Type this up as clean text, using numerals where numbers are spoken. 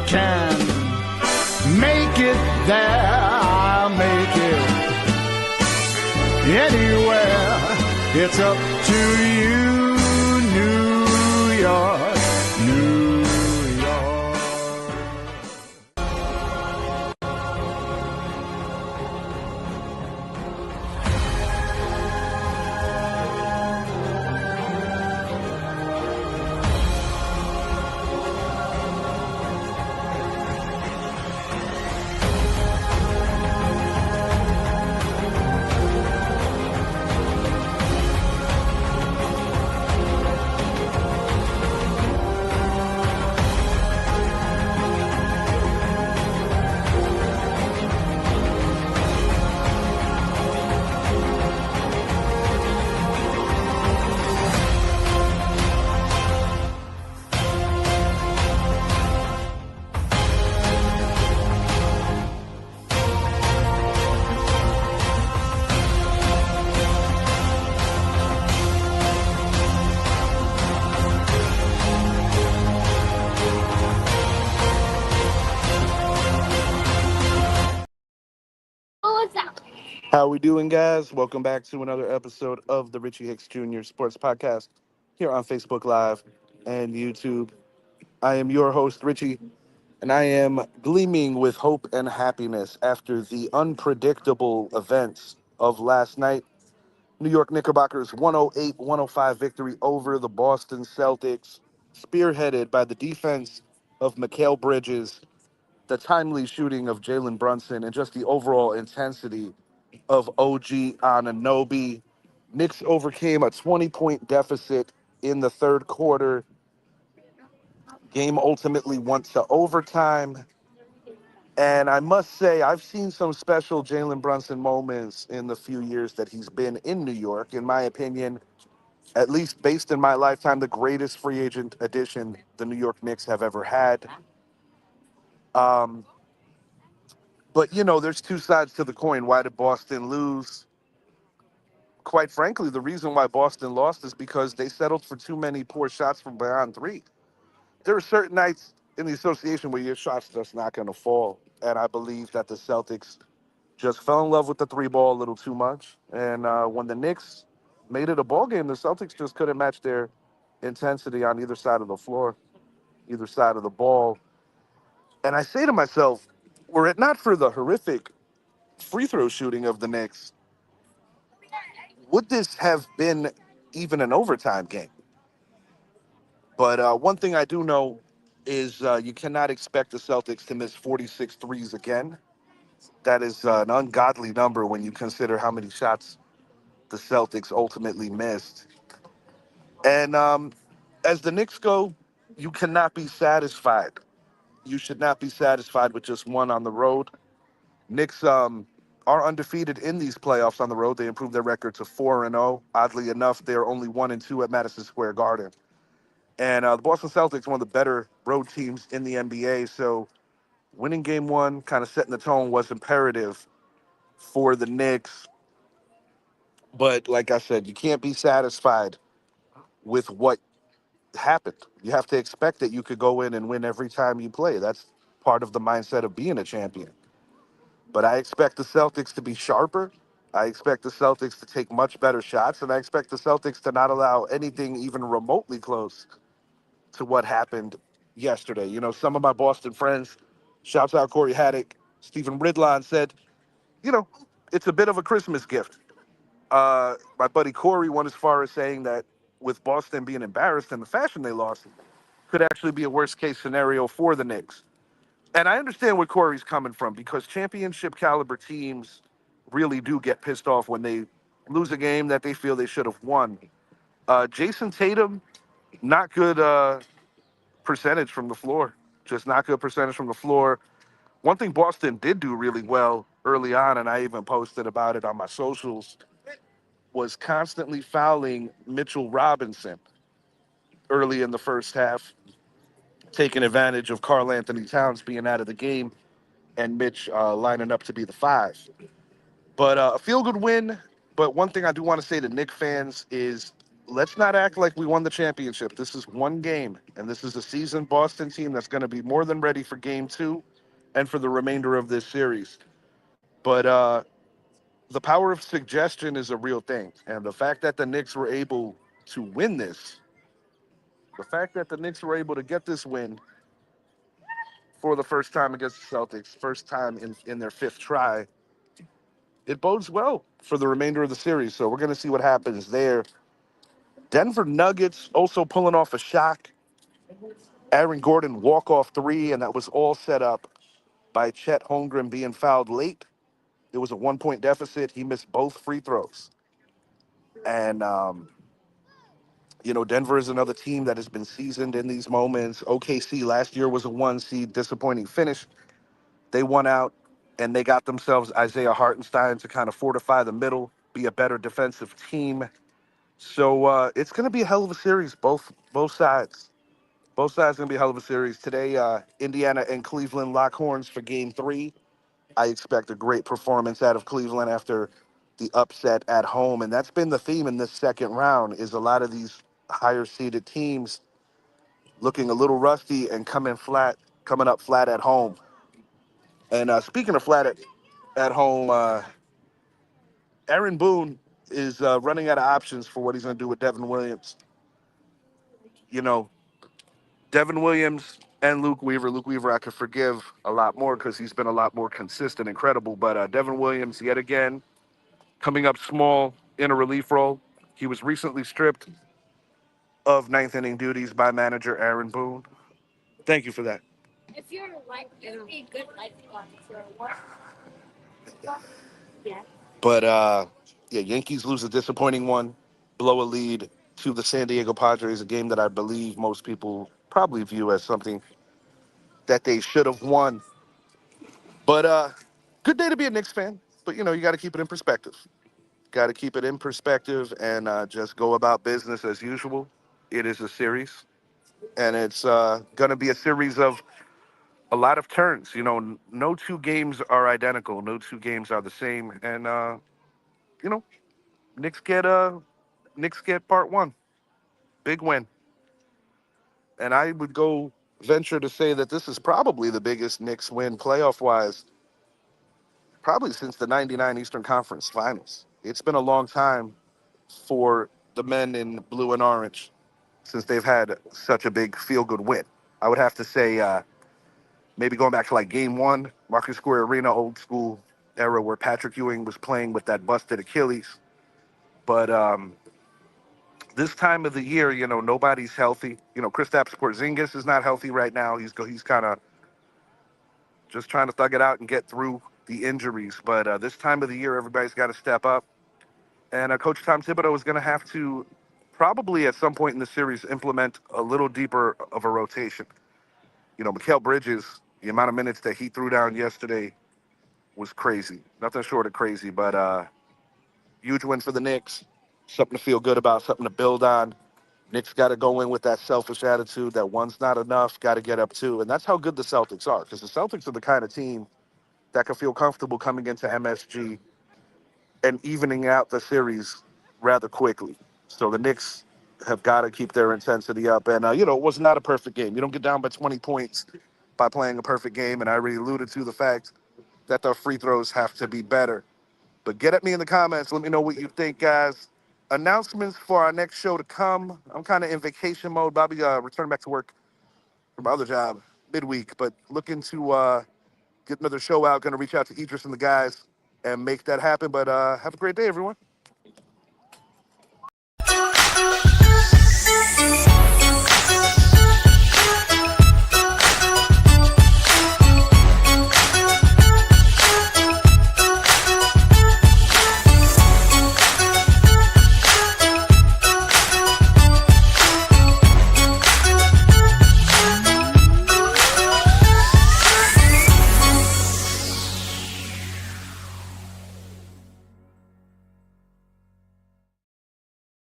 can make it there, I'll make it anywhere. It's up to you, New York, New York. How we doing, guys? Welcome back to another episode of the Richie Hicks Jr. Sports Podcast here on Facebook Live and YouTube. I am your host, Richie, and I am gleaming with hope and happiness after the unpredictable events of last night. New York Knickerbockers 108-105 victory over the Boston Celtics, spearheaded by the defense of Mikal Bridges, the timely shooting of Jalen Brunson, and just the overall intensity of OG Anunoby. Knicks overcame a 20-point deficit in the third quarter. Game ultimately went to overtime. And I must say, I've seen some special Jalen Brunson moments in the few years that he's been in New York. In my opinion, at least based in my lifetime, the greatest free agent addition the New York Knicks have ever had. Um, but, there's two sides to the coin. Why did Boston lose? Quite frankly, the reason why Boston lost is because they settled for too many poor shots from beyond three. There are certain nights in the association where your shot's just not going to fall. And I believe that the Celtics just fell in love with the three ball a little too much. And when the Knicks made it a ball game, the Celtics just couldn't match their intensity on either side of the floor, either side of the ball. And I say to myself, were it not for the horrific free throw shooting of the Knicks, would this have been even an overtime game? But one thing I do know is you cannot expect the Celtics to miss 46 threes again. That is an ungodly number when you consider how many shots the Celtics ultimately missed. And as the Knicks go, you cannot be satisfied. You should not be satisfied with just one on the road. Knicks are undefeated in these playoffs on the road. They improved their record to 4-0. Oddly enough, they're only 1-2 at Madison Square Garden. And the Boston Celtics, one of the better road teams in the NBA. So winning game one, kind of setting the tone, was imperative for the Knicks. But like I said, you can't be satisfied with what happened. You have to expect that you could go in and win every time you play. That's part of the mindset of being a champion. But I expect the Celtics to be sharper. I expect the Celtics to take much better shots, and I expect the Celtics to not allow anything even remotely close to what happened yesterday. Some of my Boston friends, shouts out Corey Haddock, Stephen Ridlon, said, you know, it's a bit of a Christmas gift. My buddy Corey went as far as saying that with Boston being embarrassed in the fashion they lost, could actually be a worst case scenario for the Knicks. And I understand where Corey's coming from because championship caliber teams really do get pissed off when they lose a game that they feel they should have won. Jason Tatum, not good percentage from the floor. Just not good percentage from the floor. One thing Boston did do really well early on, and I even posted about it on my socials, was constantly fouling Mitchell Robinson early in the first half, taking advantage of Karl Anthony Towns being out of the game and Mitch lining up to be the five. But a feel-good win. But one thing I do want to say to Knicks fans is let's not act like we won the championship. This is one game, and this is a seasoned Boston team that's going to be more than ready for game two and for the remainder of this series. But the power of suggestion is a real thing. And the fact that the Knicks were able to win this, the fact that the Knicks were able to get this win for the first time against the Celtics, first time in their fifth try, it bodes well for the remainder of the series. So we're going to see what happens there. Denver Nuggets also pulling off a shock. Aaron Gordon walk-off three, and that was all set up by Chet Holmgren being fouled late. It was a 1 point deficit. He missed both free throws. And, Denver is another team that has been seasoned in these moments. OKC last year was a 1 seed, disappointing finish. They won out, and they got themselves Isaiah Hartenstein to kind of fortify the middle, be a better defensive team. So it's going to be a hell of a series, both sides. Both sides going to be a hell of a series. Today, Indiana and Cleveland lock horns for game three. I expect a great performance out of Cleveland after the upset at home. And that's been the theme in this second round is a lot of these higher seeded teams looking a little rusty and coming up flat at home. And speaking of flat at home, Aaron Boone is running out of options for what he's going to do with Devin Williams. You know, Devin Williams and Luke Weaver. Luke Weaver, I could forgive a lot more because he's been a lot more consistent and credible. But Devin Williams, yet again, coming up small in a relief role. He was recently stripped of ninth inning duties by manager Aaron Boone. Thank you for that. If you're like, it would be a good lifeguard for what? Yeah. But yeah, Yankees lose a disappointing one, blow a lead to the San Diego Padres, a game that I believe most people probably view as something that they should have won. But good day to be a Knicks fan. But you got to keep it in perspective. Got to keep it in perspective and just go about business as usual. It is a series, and it's going to be a series of a lot of turns. No two games are identical. No two games are the same. And you know, Knicks get part one, big win. And I would go venture to say that this is probably the biggest Knicks win playoff wise, probably since the '99 Eastern Conference Finals. It's been a long time for the men in blue and orange since they've had such a big feel good win. I would have to say maybe going back to like game one, Market Square Arena, old school era where Patrick Ewing was playing with that busted Achilles. But this time of the year, nobody's healthy. Kristaps Porzingis is not healthy right now. He's kind of just trying to thug it out and get through the injuries. But this time of the year, everybody's got to step up. And Coach Tom Thibodeau is going to have to probably at some point in the series implement a little deeper of a rotation. Mikal Bridges, the amount of minutes that he threw down yesterday was crazy. Nothing short of crazy, but huge win for the Knicks. Something to feel good about, something to build on. Knicks got to go in with that selfish attitude that one's not enough, got to get up two. And that's how good the Celtics are, because the Celtics are the kind of team that can feel comfortable coming into MSG and evening out the series rather quickly. So the Knicks have got to keep their intensity up. And, it was not a perfect game. You don't get down by 20 points by playing a perfect game. And I already alluded to the fact that the free throws have to be better. But get at me in the comments. Let me know what you think, guys. Announcements for our next show to come. I'm kind of in vacation mode. Bobby returning back to work from my other job midweek, but looking to get another show out. Going to reach out to Idris and the guys and make that happen. But have a great day, everyone.